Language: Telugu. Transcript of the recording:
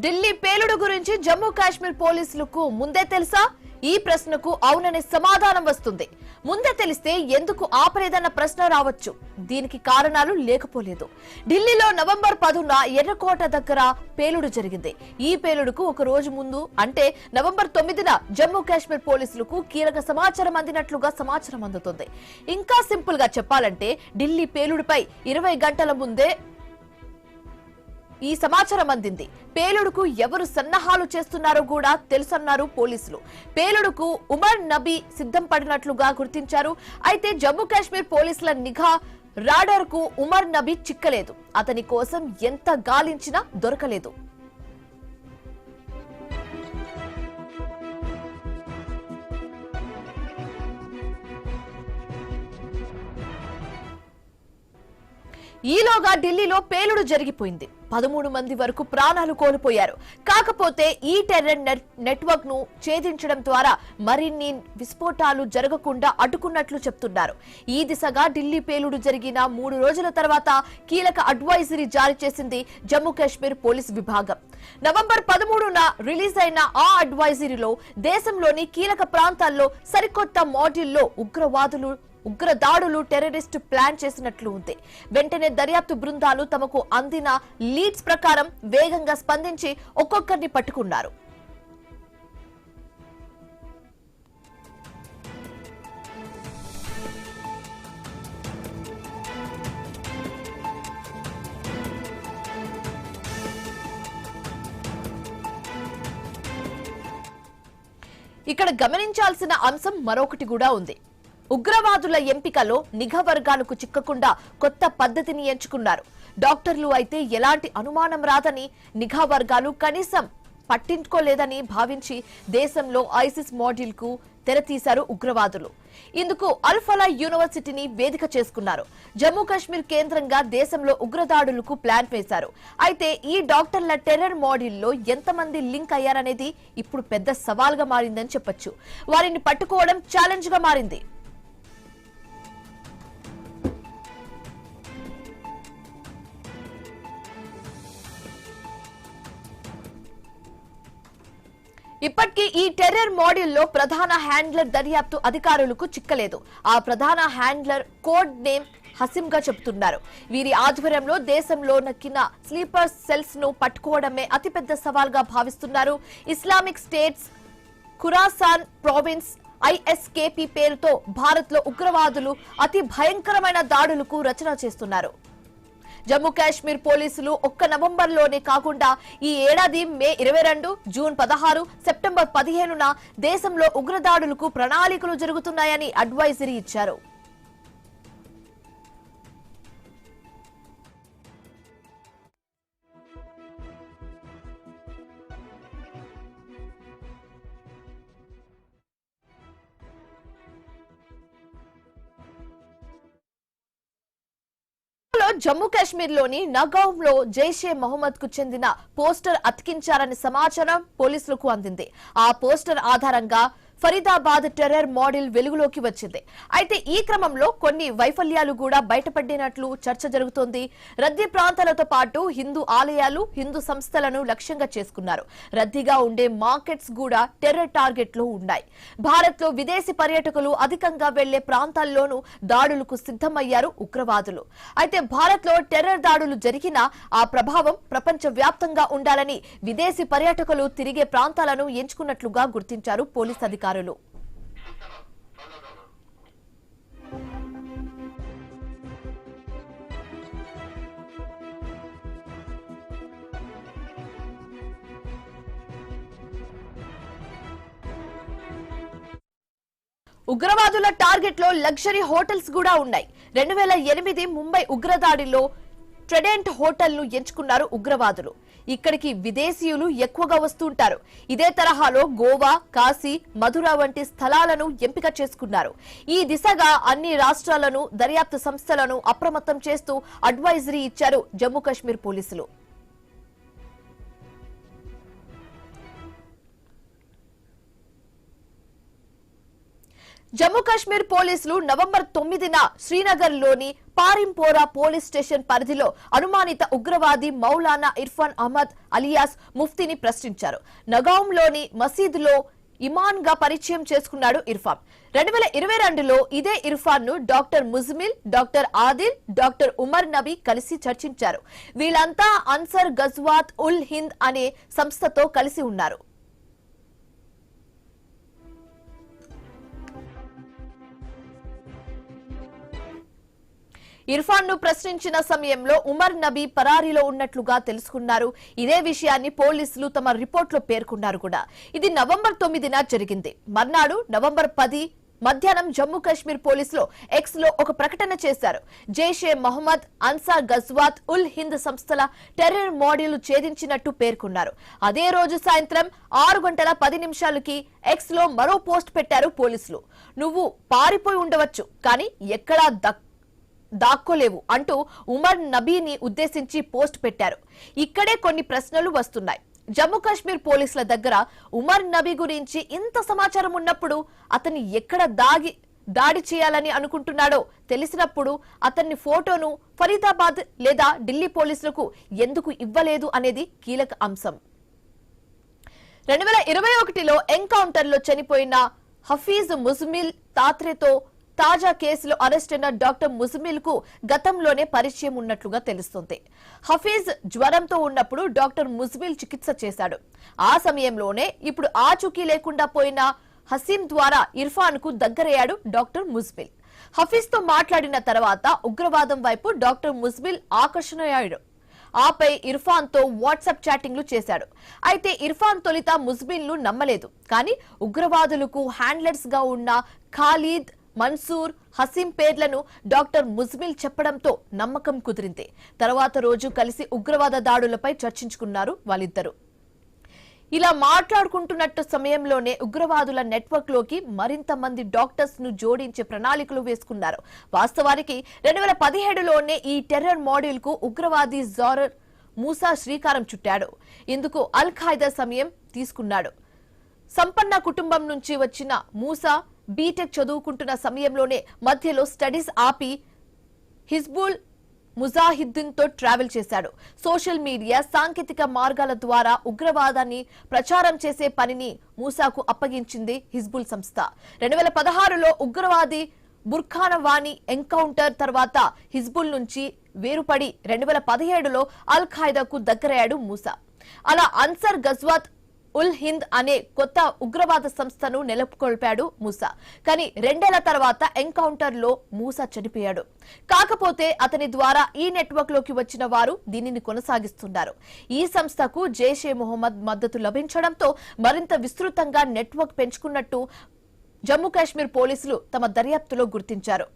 ఢిల్లీ పేలుడు గురించి జమ్మూ కాశ్మీర్ పోలీసులకు ముందే తెలుసా? ఈ ప్రశ్నకు అవుననే సమాధానం వస్తుంది. ముందే తెలిస్తే ఎందుకు ఆపలేదన్న ప్రశ్న రావచ్చు. దీనికి కారణాలు లేకపోలేదు. ఢిల్లీలో నవంబర్ 10న ఎర్రకోట దగ్గర పేలుడు జరిగింది. ఈ పేలుడుకు ఒక రోజు ముందు అంటే నవంబర్ 9న జమ్మూ కాశ్మీర్ పోలీసులకు కీలక సమాచారం అందినట్లుగా సమాచారం అందుతుంది. ఇంకా సింపుల్ గా చెప్పాలంటే ఢిల్లీ పేలుడుపై 20 గంటల ముందే ఈ సమాచారం అందింది. పేలుడుకు ఎవరు సన్నాహాలు చేస్తున్నారో కూడా తెలుసన్నారు పోలీసులు. పేలుడుకు ఉమర్ నబీ సిద్ధం పడినట్లుగా గుర్తించారు. అయితే జమ్మూ కాశ్మీర్ పోలీసుల నిఘా రాడార్ కు ఉమర్ నబీ చిక్కలేదు. అతని కోసం ఎంత గాలించినా దొరకలేదు. ఈలోగా ఢిల్లీలో పేలుడు జరిగిపోయింది. 13 మంది వరకు ప్రాణాలు కోల్పోయారు. కాకపోతే ఈ టెర్రర్ నెట్వర్క్ ను ఛేదించడం ద్వారా మరిన్ని విస్ఫోటాలు జరగకుండా అడ్డుకున్నట్లు చెప్తున్నారు. ఈ దిశగా ఢిల్లీ పేలుడు జరిగిన 3 రోజుల తర్వాత కీలక అడ్వైజరీ జారీ చేసింది జమ్మూ కాశ్మీర్ పోలీస్ విభాగం. నవంబర్ 13న రిలీజ్ అయిన ఆ అడ్వైజరీలో దేశంలోని కీలక ప్రాంతాల్లో సరికొత్త మోడల్లో ఉగ్ర దాడులు టెర్రరిస్టు ప్లాన్ చేసినట్లు ఉంది. వెంటనే దర్యాప్తు బృందాలు తమకు అందిన లీడ్స్ ప్రకారం వేగంగా స్పందించి ఒక్కొక్కరిని పట్టుకున్నారు. ఇక్కడ గమనించాల్సిన అంశం మరొకటి కూడా ఉంది. ఉగ్రవాదుల ఎంపికలో నిఘా వర్గాలకు చిక్కకుండా కొత్త పద్ధతిని ఎంచుకున్నారు. డాక్టర్లు అయితే ఎలాంటి అనుమానం రాదని నిఘా వర్గాలు కనీసం పట్టించుకోలేదని భావించి దేశంలో ఐసిస్ మోడల్ కు తెరతీశారు ఉగ్రవాదులు. ఇందుకు అల్ఫలా యూనివర్సిటీని వేదిక చేసుకున్నారు. జమ్మూ కాశ్మీర్ కేంద్రంగా దేశంలో ఉగ్రదాడులకు ప్లాన్ వేశారు. అయితే ఈ డాక్టర్ల టెర్రర్ మోడల్లో ఎంతమంది లింక్ అయ్యారనేది ఇప్పుడు పెద్ద సవాల్గా మారిందని చెప్పొచ్చు. వారిని పట్టుకోవడం ఛాలెంజ్ గా మారింది. ఇప్పటికీ ఈ టెర్రర్ మోడల్లో ప్రధాన హ్యాండ్లర్ దర్యాప్తు అధికారులకు చిక్కలేదు. ఆ ప్రధాన హ్యాండ్లర్ కోడ్ నేమ్ హసీమ్ గా చెబుతున్నారు. వీరి ఆధ్వర్యంలో దేశంలో నక్కిన స్లీపర్ సెల్స్ ను పట్టుకోవడమే అతిపెద్ద సవాల్గా భావిస్తున్నారు. Islamic states Khorasan province ISKP పేరుతో భారత్ లో ఉగ్రవాదులు అతి భయంకరమైన దాడులకు రచన చేస్తున్నారు. జమ్మూ కాశ్మీర్ పోలీసులు ఒక్క నవంబర్లోనే కాకుండా ఈ ఏడాది మే 22, జూన్ 16, సెప్టెంబర్ 15న దేశంలో ఉగ్రదాడులకు ప్రణాళికలు జరుగుతున్నాయని అడ్వైజరీ ఇచ్చారు. జమ్మూ కాశ్మీర్ లోని నగావ్ లో జైషే మహమ్మద్ కు చెందిన పోస్టర్ అతికించారని సమాచారం పోలీసులకు అందింది. ఆ పోస్టర్ ఆధారంగా ఫరీదాబాద్ టెర్రర్ మోడల్ వెలుగులోకి వచ్చింది. అయితే ఈ క్రమంలో కొన్ని వైఫల్యాలు కూడా బయటపడినట్లు చర్చ జరుగుతోంది. రద్దీ ప్రాంతాలతో పాటు హిందూ ఆలయాలు, హిందూ సంస్థలను లక్ష్యంగా చేసుకున్నారు. రద్దీగా ఉండే మార్కెట్స్ కూడా టెర్రర్ టార్గెట్ లో ఉన్నాయి. భారత్ లో విదేశీ పర్యాటకులు అధికంగా వెళ్లే ప్రాంతాల్లోనూ దాడులకు సిద్ధమయ్యారు ఉగ్రవాదులు. అయితే భారత్ లో టెర్రర్ దాడులు జరిగినా ఆ ప్రభావం ప్రపంచ వ్యాప్తంగా ఉండాలని విదేశీ పర్యాటకులు తిరిగే ప్రాంతాలను ఎంచుకున్నట్లుగా గుర్తించారు పోలీసు అధికారులు. ఉగ్రవాదుల టార్గెట్ లో లగ్జరీ హోటల్స్ కూడా ఉన్నాయి. 2008 ముంబై ఉగ్రదాడిలో ట్రెడెంట్ హోటల్ ను ఎంచుకున్నారు ఉగ్రవాదులు. ఇక్కడికి విదేశీయులు ఎక్కువగా వస్తుంటారు. ఇదే తరహాలో గోవా, కాశీ, మధుర వంటి స్థలాలను ఎంపిక చేసుకున్నారు. ఈ దిశగా అన్ని రాష్ట్రాలను, దర్యాప్తు సంస్థలను అప్రమత్తం చేస్తూ అడ్వైజరీ ఇచ్చారు జమ్మూ కాశ్మీర్ పోలీసులు. జమ్మూ కాశ్మీర్ పోలీసులు నవంబర్ 9న శ్రీనగర్ లోని పారింపోరా పోలీస్ స్టేషన్ పరిధిలో అనుమానిత ఉగ్రవాది మౌలానా ఇర్ఫాన్ అహ్మద్ అలియాస్ ముఫ్తీని ప్రశ్నించారు. నగాంలోని మసీదులో ఇమాన్ గా పరిచయం చేసుకున్నాడు ఇర్ఫాన్. 2022లో ఇదే ఇర్ఫాన్ ను doctor Muzammil, doctor Adil, doctor Umar Nabi కలిసి చర్చించారు. వీళ్ళంతా అన్సర్ గజ్వాత్ ఉల్ హింద్ అనే సంస్థతో కలిసి ఉన్నారు. ఇర్ఫాన్ ను ప్రశ్నించిన సమయంలో ఉమర్ నబీ పరారీలో ఉన్నట్లుగా తెలుసుకున్నారు. ఇదే విషయాన్ని పోలీసులు తమ రిపోర్టులో పేర్కొన్నారు కూడా. ఇది నవంబర్ 9న జరిగింది. మర్నాడు నవంబర్ 10 మధ్యాహ్నం జమ్మూ కాశ్మీర్ పోలీసులు ఎక్స్ లో ఒక ప్రకటన చేశారు. జైషే మహమ్మద్, అన్సార్ గజ్వాత్ ఉల్ హింద్ సంస్థల టెర్రర్ మాడ్యూల్ ఛేదించినట్టు పేర్కొన్నారు. అదే రోజు సాయంత్రం 6:10 ఎక్స్ లో మరో పోస్ట్ పెట్టారు పోలీసులు. నువ్వు పారిపోయి ఉండవచ్చు, కానీ ఎక్కడా దాక్కోలేవు అంటూ ఉమర్ నబీని ఉద్దేశించి పోస్ట్ పెట్టారు. ఇక్కడే కొన్ని ప్రశ్నలు వస్తున్నాయి. జమ్మూ కాశ్మీర్ పోలీసుల దగ్గర ఉమర్ నబీ గురించి ఇంత సమాచారం ఉన్నప్పుడు అతన్ని ఎక్కడ దాడి చేయాలని అనుకుంటున్నాడో తెలిసినప్పుడు అతన్ని ఫోటోను ఫరీదాబాద్ లేదా ఢిల్లీ పోలీసులకు ఎందుకు ఇవ్వలేదు అనేది కీలక అంశం. 2021లో ఎన్కౌంటర్ లో చనిపోయిన హఫీజ్ ముజ్మిల్ తాత్రేతో తాజా కేసులో అరెస్ట్ అయిన డాక్టర్ ముజ్మిల్ కు గతంలోనే పరిచయం ఉన్నట్లుగా తెలుస్తోంది. హఫీజ్ జ్వరంతో ఉన్నప్పుడు డాక్టర్ ముజ్మిల్ చికిత్స చేశాడు. ఆ సమయంలోనే ఇప్పుడు ఆచూకీ లేకుండా పోయిన హసీం ద్వారా ఇర్ఫాన్ కు దగ్గరయ్యాడు డాక్టర్ ముజ్మిల్. హఫీజ్ తో మాట్లాడిన తర్వాత ఉగ్రవాదం వైపు డాక్టర్ ముజ్మిల్ ఆకర్షణయ్యాడు. ఆపై ఇర్ఫాన్ తో వాట్సాప్ చాటింగ్లు చేశాడు. అయితే ఇర్ఫాన్ తొలిత ముజ్మిల్ ను నమ్మలేదు. కానీ ఉగ్రవాదులకు హ్యాండ్లర్స్ గా ఉన్న ఖాలిద్, మన్సూర్, హసీం పేర్లను డాక్టర్ ముజ్మిల్ చెప్పడంతో నమ్మకం కుదిరింది. తర్వాత రోజు కలిసి ఉగ్రవాద దాడులపై చర్చించుకున్నారు వాళ్ళిద్దరూ. ఇలా మాట్లాడుకుంటున్నట్టు సమయంలోనే ఉగ్రవాదుల నెట్వర్క్ లోకి మరింత మంది డాక్టర్స్ ను జోడించే ప్రణాళికలు వేసుకున్నారు. వాస్తవానికి 2017లోనే ఈ టెర్రర్ మాడ్యూల్ కు ఉగ్రవాది జారర్ మూసా శ్రీకారం చుట్టాడు. ఇందుకు అల్ ఖైదా సమయం తీసుకున్నాడు. సంపన్న కుటుంబం నుంచి వచ్చిన మూసా బీటెక్ చదువుకుంటున్న సమయంలోనే మధ్యలో స్టడీస్ ఆపి హిజ్బుల్ ముజాహిద్దీన్ తో ట్రావెల్ చేశాడు. సోషల్ మీడియా, సాంకేతిక మార్గాల ద్వారా ఉగ్రవాదాన్ని ప్రచారం చేసే పనిని మూసాకు అప్పగించింది హిజ్బుల్ సంస్థ. 2016లో ఉగ్రవాది బుర్ఖానవానీ ఎన్కౌంటర్ తర్వాత హిజ్బుల్ నుంచి వేరుపడి 2017లో అల్ ఖైదాకు దగ్గరయ్యాడు మూసా. అలా అన్సర్ గజ్వాత్ ఉల్ హింద్ అనే కొత్త ఉగ్రవాద సంస్థను నెలకొల్పాడు మూసా. కానీ 2 ఏళ్ల తర్వాత ఎన్కౌంటర్ లో మూసా చనిపోయాడు. కాకపోతే అతని ద్వారా ఈ నెట్వర్క్ లోకి వచ్చిన వారు దీనిని కొనసాగిస్తున్నారు. ఈ సంస్థకు జైషే మొహమ్మద్ మద్దతు లభించడంతో మరింత విస్తృతంగా నెట్వర్క్ పెంచుకున్నట్టు జమ్మూ కాశ్మీర్ పోలీసులు తమ దర్యాప్తులో గుర్తించారు.